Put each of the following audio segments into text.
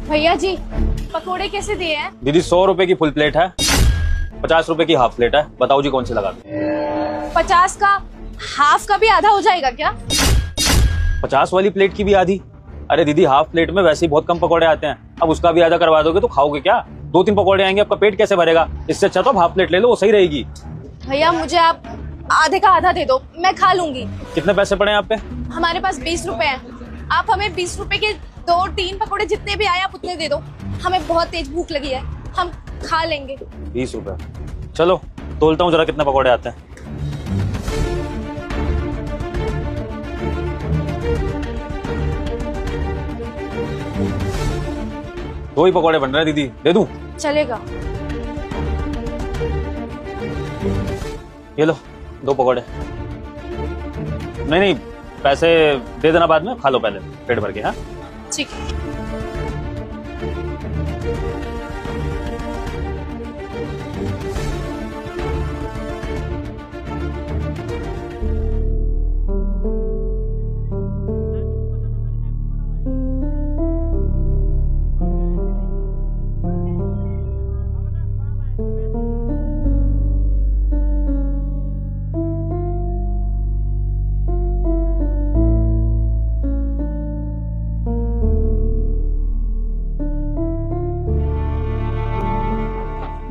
भैया जी पकोड़े कैसे दिए हैं? दीदी 100 रुपए की फुल प्लेट है, 50 रुपए की हाफ प्लेट है। बताओ जी कौन सी लगा दूं? 50 का हाफ का भी आधा हो जाएगा क्या? 50 वाली प्लेट की भी आधी? अरे दीदी हाफ प्लेट में वैसे ही बहुत कम पकौड़े आते हैं, अब उसका भी आधा करवा दोगे तो खाओगे क्या? 2-3 पकौड़े आएंगे, आपका पेट कैसे भरेगा? इससे अच्छा तो आप हाफ प्लेट ले लो, वो सही रहेगी। भैया मुझे आप आधे का आधा दे दो, मैं खा लूंगी। कितने पैसे पड़े हैं आप पे? हमारे पास 20 रुपए हैं। आप हमें 20 रुपए के 2-3 पकोड़े जितने भी आए आप उतने दे दो। हमें बहुत तेज भूख लगी है, हम खा लेंगे। 20 रुपए? चलो तोलता हूँ जरा कितने पकौड़े आते हैं। दो ही पकौड़े बन रहे हैं दीदी, दे दूं? चलेगा। ये लो 2 पकौड़े। नहीं पैसे दे देना बाद में, खा लो पहले पेट भर के। हाँ ठीक है।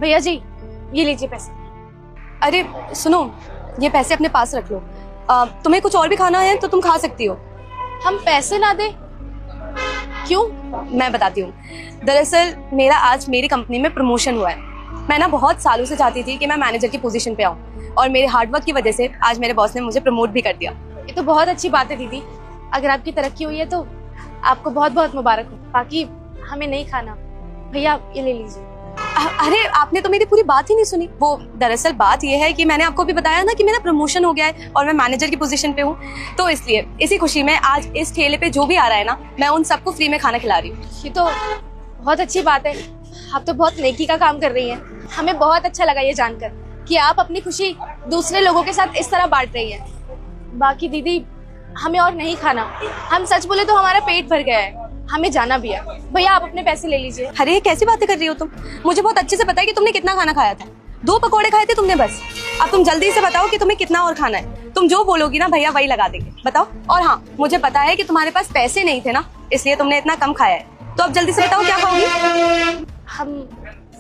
भैया जी ये लीजिए पैसे। अरे सुनो, ये पैसे अपने पास रख लो। तुम्हें कुछ और भी खाना है तो तुम खा सकती हो। हम पैसे ना दे? क्यों? मैं बताती हूँ। दरअसल मेरा आज मेरी कंपनी में प्रमोशन हुआ है। मैं ना बहुत सालों से चाहती थी कि मैं मैनेजर की पोजीशन पे आऊँ, और मेरे हार्डवर्क की वजह से आज मेरे बॉस ने मुझे प्रमोट भी कर दिया। ये तो बहुत अच्छी बात है दीदी। अगर आपकी तरक्की हुई है तो आपको बहुत बहुत मुबारक हो। बाकी हमें नहीं खाना। भैया ये ले लीजिए। अरे आपने तो मेरी पूरी बात ही नहीं सुनी। वो दरअसल बात ये है कि मैंने आपको भी बताया ना कि मेरा प्रमोशन हो गया है और मैं मैनेजर की पोजीशन पे हूँ, तो इसलिए इसी खुशी में आज इस ठेले पे जो भी आ रहा है ना, मैं उन सबको फ्री में खाना खिला रही हूँ। ये तो बहुत अच्छी बात है। आप तो बहुत नेकी का काम कर रही हैं। हमें बहुत अच्छा लगा ये जानकर कि आप अपनी खुशी दूसरे लोगों के साथ इस तरह बांट रही हैं। बाकी दीदी हमें और नहीं खाना। हम सच बोले तो हमारा पेट भर गया है, हमें जाना भी है। भैया आप अपने पैसे ले लीजिए। अरे कैसी बातें कर रही हो तुम? मुझे बहुत अच्छे से पता है कि तुमने कितना खाना खाया था। 2 पकौड़े खाए थे तुमने बस। अब तुम जल्दी से बताओ कि तुम्हें कितना और खाना है। तुम जो बोलोगी ना भैया वही लगा देंगे। बताओ। और हाँ, मुझे पता है कि तुम्हारे पास पैसे नहीं थे ना, इसलिए तुमने इतना कम खाया है। तो अब जल्दी से बताओ क्या खाओगी? हम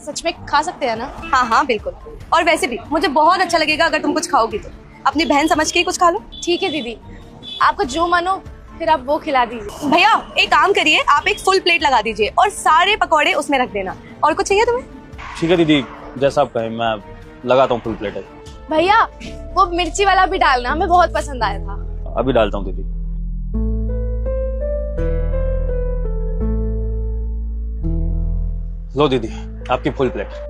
सच में खा सकते हैं ना? हाँ बिल्कुल। और वैसे भी मुझे बहुत अच्छा लगेगा अगर तुम कुछ खाओगी तो। अपनी बहन समझ के ही कुछ खा लो। ठीक है दीदी, आपका जो मन हो फिर आप वो खिला दीजिए। भैया एक काम करिए, आप एक फुल प्लेट लगा दीजिए और सारे पकौड़े उसमें रख देना। और कुछ चाहिए तुम्हें? ठीक है दीदी, जैसा आप कहें, मैं लगाता हूँ फुल प्लेट है। भैया वो मिर्ची वाला भी डालना, हमें बहुत पसंद आया था। अभी डालता हूँ दीदी। लो दीदी आपकी फुल प्लेट।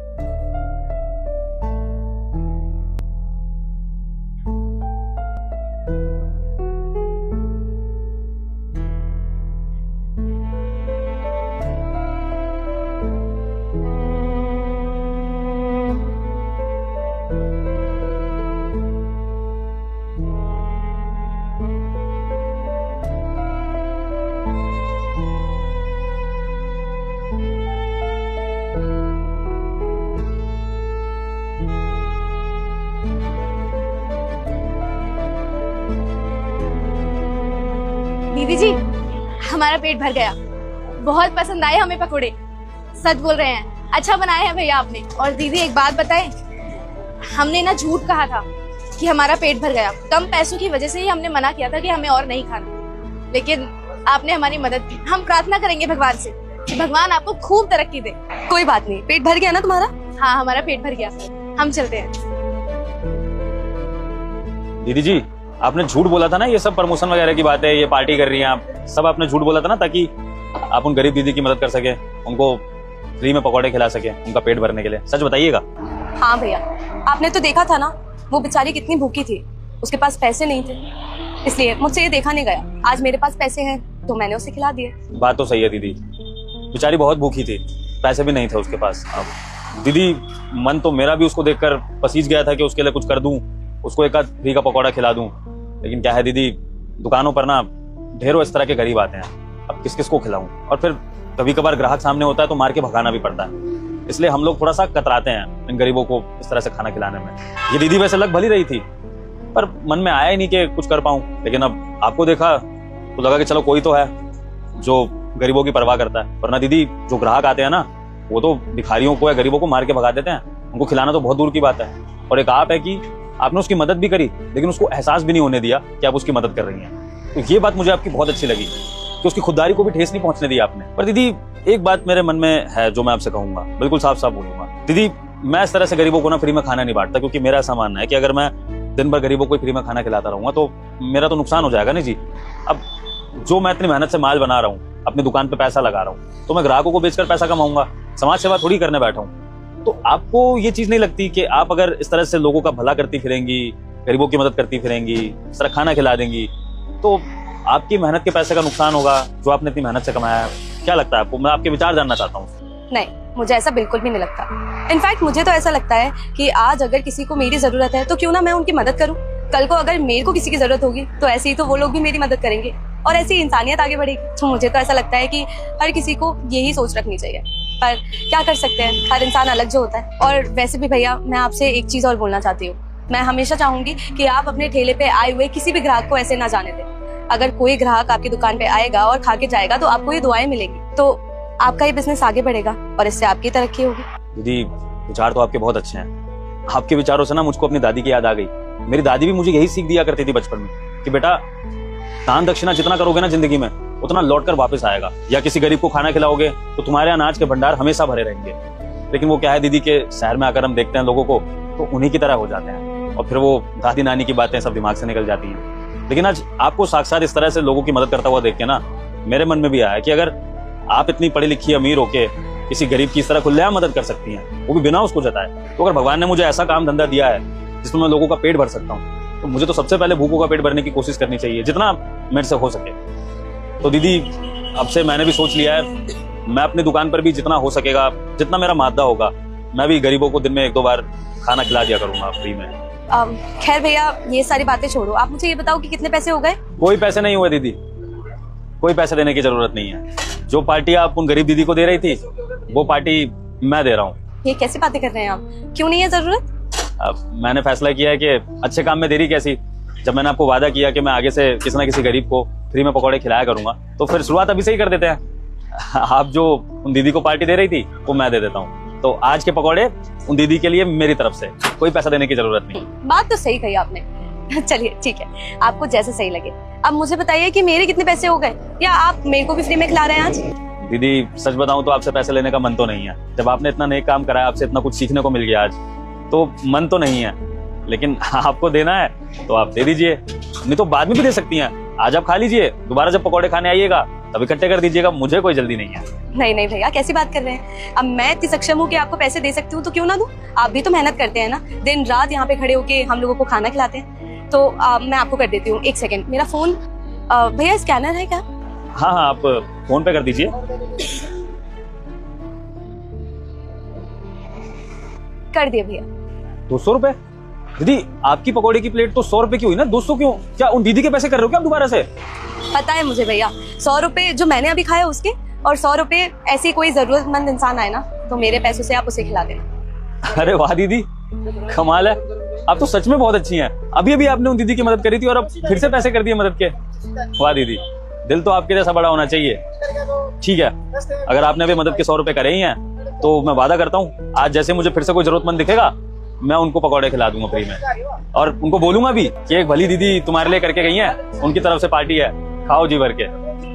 दीदी जी हमारा पेट भर गया। बहुत पसंद आए हमें पकोड़े। सच बोल रहे हैं, अच्छा बनाया है भैया आपने। और दीदी एक बात बताएं, हमने ना झूठ कहा था कि हमारा पेट भर गया। कम पैसों की वजह से ही हमने मना किया था कि हमें और नहीं खाना, लेकिन आपने हमारी मदद की। हम प्रार्थना करेंगे भगवान से कि भगवान आपको खूब तरक्की दे। कोई बात नहीं, पेट भर गया ना तुम्हारा? हाँ हमारा पेट भर गया। हम चलते हैं। दीदी जी आपने झूठ बोला था ना, ये सब प्रमोशन वगैरह की बात है, ये पार्टी कर रही हैं आप, सब आपने झूठ बोला था ना, ताकि आप उन गरीब दीदी की मदद कर सके, उनको फ्री में पकौड़े खिला सके उनका पेट भरने के लिए। सच बताइएगा। हाँ भैया, आपने तो देखा था ना वो बेचारी कितनी भूखी थी, उसके पास पैसे नहीं थे, इसलिए मुझसे ये देखा नहीं गया। आज मेरे पास पैसे हैं तो मैंने उसे खिला दिए। बात तो सही है दीदी, बेचारी बहुत भूखी थी, पैसे भी नहीं थे उसके पास। अब दीदी मन तो मेरा भी उसको देखकर पसीज गया था कि उसके लिए कुछ कर दूं, उसको एक आध फ्री का पकौड़ा खिला दूं, लेकिन क्या है दीदी, दुकानों पर ना ढेरों इस तरह के गरीब आते हैं, अब किस किस को खिलाऊं। और फिर कभी कभार ग्राहक सामने होता है तो मार के भगाना भी पड़ता है, इसलिए हम लोग थोड़ा सा कतराते हैं इन गरीबों को इस तरह से खाना खिलाने में। ये दीदी वैसे लग भली रही थी, पर मन में आया ही नहीं कि कुछ कर पाऊं। लेकिन अब आपको देखा तो लगा कि चलो कोई तो है जो गरीबों की परवाह करता है। वरना दीदी जो ग्राहक आते हैं ना, वो तो भिखारियों को या गरीबों को मार के भगा देते हैं, उनको खिलाना तो बहुत दूर की बात है। और एक आप है कि आपने उसकी मदद भी करी, लेकिन उसको एहसास भी नहीं होने दिया कि आप उसकी मदद कर रही हैं। तो ये बात मुझे आपकी बहुत अच्छी लगी कि उसकी खुददारी को भी ठेस नहीं पहुंचने दी आपने। पर दीदी एक बात मेरे मन में है जो मैं आपसे कहूंगा, बिल्कुल साफ साफ बोलूंगा। दीदी मैं इस तरह से गरीबों को ना फ्री में खाना नहीं बांटता, क्योंकि मेरा ऐसा मानना है कि अगर मैं दिन भर गरीबों को फ्री में खाना खिलाता रहूंगा तो मेरा तो नुकसान हो जाएगा ना जी। अब जो मैं इतनी मेहनत से माल बना रहा हूँ, अपनी दुकान पे पैसा लगा रहा हूँ, तो मैं ग्राहकों को बेचकर पैसा कमाऊंगा, समाज सेवा थोड़ी करने बैठा हूँ। तो आपको ये चीज नहीं लगती कि आप अगर इस तरह से लोगों का भला करती फिरेंगी, गरीबों की मदद करती फिरेंगी, इस तरह खाना खिला देंगी, तो आपकी मेहनत के पैसे का नुकसान होगा जो आपने इतनी मेहनत से कमाया है? क्या लगता है आपको? मैं आपके विचार जानना चाहता हूँ। नहीं, मुझे ऐसा बिल्कुल भी नहीं लगता। इनफैक्ट मुझे तो ऐसा लगता है कि आज अगर किसी को मेरी जरूरत है तो क्यों ना मैं उनकी मदद करूं। कल को अगर मेरे को किसी की जरूरत होगी तो ऐसे ही तो वो लोग भी मेरी मदद करेंगे और ऐसी इंसानियत आगे बढ़ेगी। तो मुझे तो ऐसा लगता है कि हर किसी को यही सोच रखनी चाहिए। पर क्या कर सकते हैं, हर इंसान अलग जो होता है। और वैसे भी भैया, मैं आपसे एक चीज और बोलना चाहती हूँ। मैं हमेशा चाहूंगी कि आप अपने ठेले पे आए हुए किसी भी ग्राहक को ऐसे ना जाने दें। अगर कोई ग्राहक आपकी दुकान पे आएगा और खा के जाएगा तो आपको ये दुआएं मिलेगी, तो आपका ये बिजनेस आगे बढ़ेगा और इससे आपकी तरक्की होगी। दीदी विचार तो आपके बहुत अच्छे हैं। आपके विचारों से ना मुझको अपनी दादी की याद आ गई। मेरी दादी भी मुझे यही सीख दिया करती थी बचपन में कि बेटा दान दक्षिणा जितना करोगे ना जिंदगी में, उतना लौट कर वापस आएगा। या किसी गरीब को खाना खिलाओगे तो तुम्हारे अनाज के भंडार हमेशा भरे रहेंगे। लेकिन वो क्या है दीदी के शहर में आकर हम देखते हैं लोगों को तो उन्हीं की तरह हो जाते हैं और फिर वो दादी नानी की बातें सब दिमाग से निकल जाती हैं। लेकिन आज आपको साक्षात इस तरह से लोगों की मदद करता हुआ देख के ना मेरे मन में भी आया कि अगर आप इतनी पढ़ी लिखी अमीर होके किसी गरीब की इस तरह खुलेआम मदद कर सकती हैं, वो भी बिना उसको जताए, तो अगर भगवान ने मुझे ऐसा काम धंधा दिया है जिसमें मैं लोगों का पेट भर सकता हूँ, तो मुझे तो सबसे पहले भूखों का पेट भरने की कोशिश करनी चाहिए जितना मेरे से हो सके। तो दीदी अब से मैंने भी सोच लिया है, मैं अपनी दुकान पर भी जितना हो सकेगा, जितना मेरा मादा होगा, मैं भी गरीबों को दिन में 1-2 बार खाना खिला दिया करूंगा फ्री में। खैर भैया, ये सारी बातें छोड़ो, आप मुझे ये बताओ कि कितने पैसे हो गए? कोई पैसे नहीं हुए दीदी, कोई पैसे देने की जरूरत नहीं है। जो पार्टी आप उन गरीब दीदी को दे रही थी वो पार्टी मैं दे रहा हूँ। ये कैसी बातें कर रहे हैं आप? क्यों नहीं है जरूरत? अब मैंने फैसला किया है कि अच्छे काम में देरी कैसी। जब मैंने आपको वादा किया कि मैं आगे से किसी न किसी गरीब को फ्री में पकौड़े खिलाया करूंगा, तो फिर शुरुआत अभी से ही कर देते हैं। आप जो उन दीदी को पार्टी दे रही थी वो मैं दे देता हूँ। तो आज के पकौड़े उन दीदी के लिए मेरी तरफ से, कोई पैसा देने की जरूरत नहीं। बात तो सही कही आपने। चलिए ठीक है, आपको जैसे सही लगे। अब मुझे बताइए कि मेरे कितने पैसे हो गए, या आप मेरे को भी फ्री में खिला रहे हैं आज? दीदी सच बताऊं तो आपसे पैसे लेने का मन तो नहीं है। जब आपने इतना नेक काम कराया, आपसे इतना कुछ सीखने को मिल गया आज, तो मन तो नहीं है। लेकिन आपको देना है तो आप दे दीजिए, नहीं तो बाद में भी दे सकती हैं। आज आप खा लीजिए, दोबारा जब पकौड़े खाने आइएगा तब इकट्ठे कर दीजिएगा, मुझे कोई जल्दी नहीं है। नहीं नहीं भैया, कैसी बात कर रहे हैं? अब मैं इतनी सक्षम हूँ कि आपको पैसे दे सकती हूँ तो क्यों ना दूं? आप भी तो मेहनत करते हैं ना, दिन रात यहाँ पे खड़े होके हम लोगों को खाना खिलाते हैं। तो मैं आपको कर देती हूँ। 1 सेकेंड, मेरा फोन, भैया स्कैनर है क्या? हाँ हाँ, आप फोन पे कर दीजिए। कर दिया भैया। 200 रुपए? दीदी आपकी पकौड़े की प्लेट तो 100 रुपए की हुई ना, 200 क्यों? क्या उन दीदी के पैसे कर रहे हो क्या दोबारा से? पता है मुझे भैया, 100 रुपए जो मैंने अभी खाया उसके, और 100 रुपए ऐसी कोई जरूरतमंद इंसान आए ना तो मेरे पैसों से आप उसे खिला देना। अरे वाह दीदी, कमाल है, आप तो सच में बहुत अच्छी हैं। अभी अभी आपने उन दीदी की मदद करी थी और अब फिर से पैसे कर दिए मदद के। वाह दीदी, दिल तो आपके जैसा बड़ा होना चाहिए। ठीक है, अगर आपने अभी मदद के 100 रुपए करे ही हैं तो मैं वादा करता हूँ आज जैसे मुझे फिर से कोई जरूरतमंद दिखेगा मैं उनको पकौड़े खिला दूंगा फ्री में, और उनको बोलूंगा भी कि एक भली दीदी तुम्हारे लिए करके गई है, उनकी तरफ से पार्टी है, खाओ जी भर के।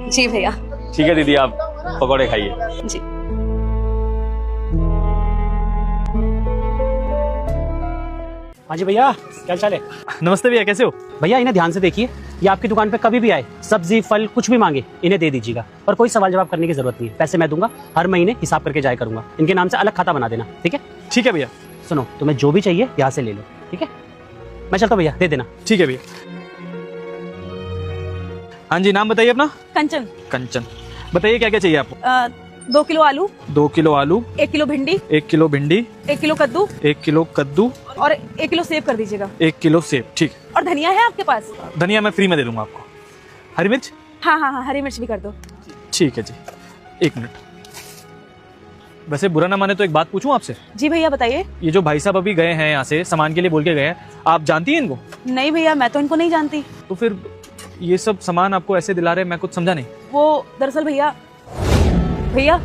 जी भैया। ठीक है दीदी, आप पकौड़े खाइए। जी। हाँ जी भैया, क्या चाल है? नमस्ते भैया, कैसे हो? भैया इन्हें ध्यान से देखिए, ये आपकी दुकान पे कभी भी आए, सब्जी फल कुछ भी मांगे इन्हें दे दीजिएगा, और कोई सवाल जवाब करने की जरूरत नहीं है। पैसे मैं दूंगा, हर महीने हिसाब करके जाया करूंगा। इनके नाम से अलग खाता बना देना, ठीक है? ठीक है भैया। सुनो, तुम्हें जो भी चाहिए यहाँ से ले लो, ठीक है? मैं चलता हूँ भैया, दे देना। ठीक है भैया। हाँ जी, नाम बताइए अपना। कंचन। कंचन, बताइए क्या क्या चाहिए आपको? 2 किलो आलू, 2 किलो आलू, 1 किलो भिंडी, 1 किलो भिंडी, 1 किलो कद्दू, 1 किलो कद्दू और 1 किलो सेब कर दीजिएगा। 1 किलो सेब। ठीक। और धनिया है आपके पास? धनिया मैं फ्री में दे दूंगा आपको। हरी मिर्च? हाँ हाँ हाँ, हरी मिर्च भी कर दो। ठीक है जी, 1 मिनट। वैसे बुरा ना माने तो एक बात पूछूं आपसे? जी भैया बताइए। ये जो भाई साहब अभी गए हैं यहाँ से सामान के लिए बोल के गए हैं, आप जानती हैं इनको? नहीं भैया, मैं तो इनको नहीं जानती। तो फिर ये सब सामान आपको ऐसे दिला रहे, मैं कुछ समझा नहीं। वो दरअसल भैया भैया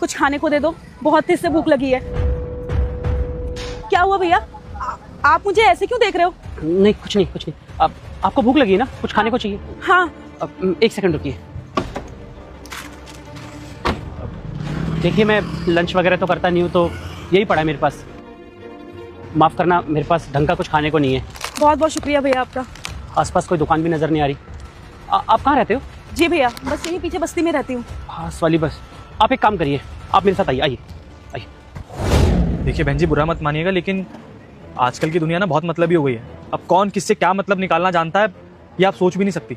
कुछ खाने को दे दो, बहुत तेज से भूख लगी है। क्या हुआ भैया, आप मुझे ऐसे क्यों देख रहे हो? नहीं कुछ नहीं कुछ नहीं। अब आपको भूख लगी है ना, कुछ खाने को चाहिए? हाँ। अब एक सेकंड रुकिए। देखिए मैं लंच वगैरह तो करता नहीं हूँ, तो यही पड़ा है मेरे पास। माफ़ करना, मेरे पास ढंग का कुछ खाने को नहीं है। बहुत बहुत शुक्रिया भैया आपका। आसपास कोई दुकान भी नज़र नहीं आ रही। आप कहाँ रहते हो? जी भैया, बस यही पीछे बस्ती में रहती हूँ। पास वाली बस। आप एक काम करिए, आप मेरे साथ आइए आइए आइए। देखिए बहन जी, बुरा मत मानिएगा, लेकिन आजकल की दुनिया ना बहुत मतलबी हो गई है। अब कौन किससे क्या मतलब निकालना जानता है, ये आप सोच भी नहीं सकती।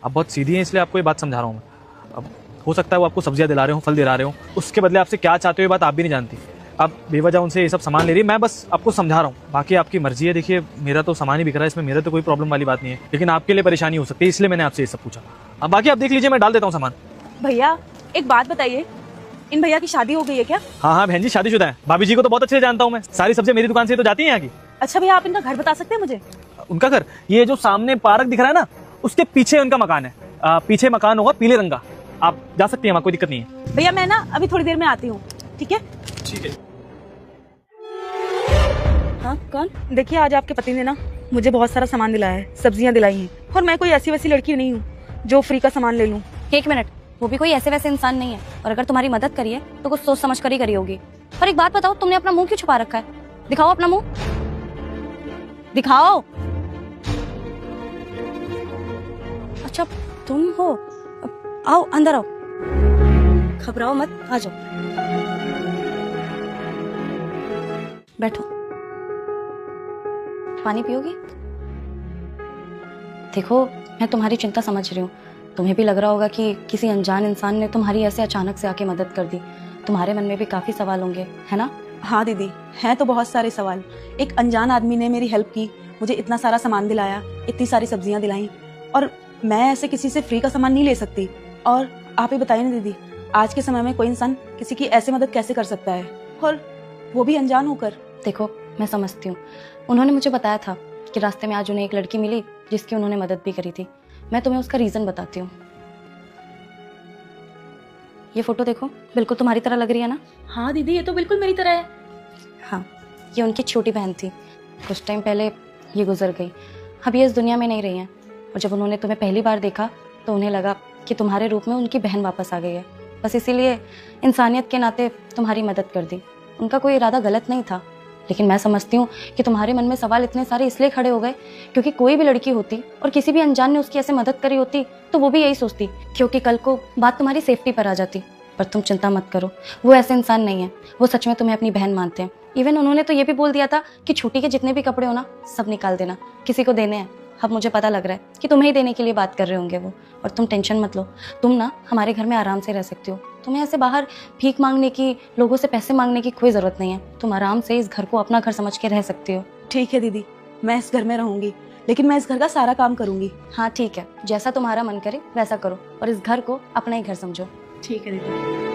आप बहुत सीधी हैं, इसलिए आपको ये बात समझा रहा हूँ मैं। अब हो सकता है वो आपको सब्जियां दिला रहे हो, फल दिला रहे हो, उसके बदले आपसे क्या चाहते हो ये बात आप भी नहीं जानती। आप बेवजह उनसे ये सब सामान ले रही है, मैं बस आपको समझा रहा हूँ। बाकी आपकी मर्जी है। देखिए मेरा तो सामान ही बिक रहा है, इसमें मेरा तो कोई प्रॉब्लम वाली बात नहीं है, लेकिन आपके लिए परेशानी हो सकती है, इसलिए मैंने आपसे ये सब पूछा। अब बाकी आप देख लीजिए, मैं डाल देता हूँ सामान। भैया एक बात बताइए, इन भैया की शादी हो गई है क्या? हाँ हाँ बहन जी, शादीशुदा है। भाभी जी को तो बहुत अच्छे से जानता हूँ मैं, सारी सब्जियां मेरी दुकान से तो जाती हैं यहाँ की। अच्छा भैया, आप इनका घर बता सकते हैं मुझे? उनका घर ये जो सामने पार्क दिख रहा है ना, उसके पीछे उनका मकान है। पीछे मकान होगा पीले रंग का, आप जा सकती हैं वहाँ, कोई दिक्कत नहीं है। भैया मैं ना अभी थोड़ी देर में आती हूँ, ठीक है? ठीक है। हाँ कौन? देखिए आज आपके पति ने ना मुझे बहुत सारा सामान दिलाया है, सब्जियां दिलाई हैं, और मैं कोई ऐसी वैसी लड़की नहीं हूँ जो फ्री का सामान ले लूँ। एक मिनट, वो भी कोई ऐसे वैसे इंसान नहीं है, और अगर तुम्हारी मदद करी है तो कुछ सोच समझ कर ही करी होगी। पर एक बात बताओ, तुमने अपना मुंह क्यों छुपा रखा है? दिखाओ अपना मुंह, दिखाओ। अच्छा तुम हो, आओ अंदर आओ, घबराओ मत, आ जाओ, बैठो। पानी पियोगी? देखो मैं तुम्हारी चिंता समझ रही हूँ, तुम्हें भी लग रहा होगा कि किसी अनजान इंसान ने तुम्हारी ऐसे अचानक से आके मदद कर दी। तुम्हारे मन में भी काफी सवाल होंगे, है ना? हाँ दीदी, हैं तो बहुत सारे सवाल। एक अनजान आदमी ने मेरी हेल्प की, मुझे इतना सारा सामान दिलाया, इतनी सारी सब्जियां दिलाई, और मैं ऐसे किसी से फ्री का सामान नहीं ले सकती। और आप ही बताइए ना दीदी, आज के समय में कोई इंसान किसी की ऐसे मदद कैसे कर सकता है, और वो भी अनजान होकर? देखो मैं समझती हूँ, उन्होंने मुझे बताया था कि रास्ते में आज उन्हें एक लड़की मिली जिसकी उन्होंने मदद भी करी थी। मैं तुम्हें उसका रीजन बताती हूँ। ये फोटो देखो, बिल्कुल तुम्हारी तरह लग रही है ना? हाँ दीदी, ये तो बिल्कुल मेरी तरह है। हाँ, ये उनकी छोटी बहन थी। कुछ टाइम पहले ये गुजर गई, अब ये इस दुनिया में नहीं रही हैं। और जब उन्होंने तुम्हें पहली बार देखा तो उन्हें लगा कि तुम्हारे रूप में उनकी बहन वापस आ गई है, बस इसीलिए इंसानियत के नाते तुम्हारी मदद कर दी। उनका कोई इरादा गलत नहीं था, लेकिन मैं समझती हूँ कि तुम्हारे मन में सवाल इतने सारे इसलिए खड़े हो गए क्योंकि कोई भी लड़की होती और किसी भी अनजान ने उसकी ऐसे मदद करी होती तो वो भी यही सोचती, क्योंकि कल को बात तुम्हारी सेफ्टी पर आ जाती। पर तुम चिंता मत करो, वो ऐसे इंसान नहीं है, वो सच में तुम्हें अपनी बहन मानते हैं। इवन उन्होंने तो ये भी बोल दिया था कि छुट्टी के जितने भी कपड़े हो ना, सब निकाल देना, किसी को देने हैं। अब मुझे पता लग रहा है कि तुम्हें ही देने के लिए बात कर रहे होंगे वो। और तुम टेंशन मत लो, तुम ना हमारे घर में आराम से रह सकती हो। तुम्हें ऐसे बाहर भीख मांगने की, लोगों से पैसे मांगने की कोई ज़रूरत नहीं है। तुम आराम से इस घर को अपना घर समझ के रह सकती हो। ठीक है दीदी, मैं इस घर में रहूंगी, लेकिन मैं इस घर का सारा काम करूंगी। हाँ ठीक है, जैसा तुम्हारा मन करे वैसा करो, और इस घर को अपना ही घर समझो। ठीक है दीदी।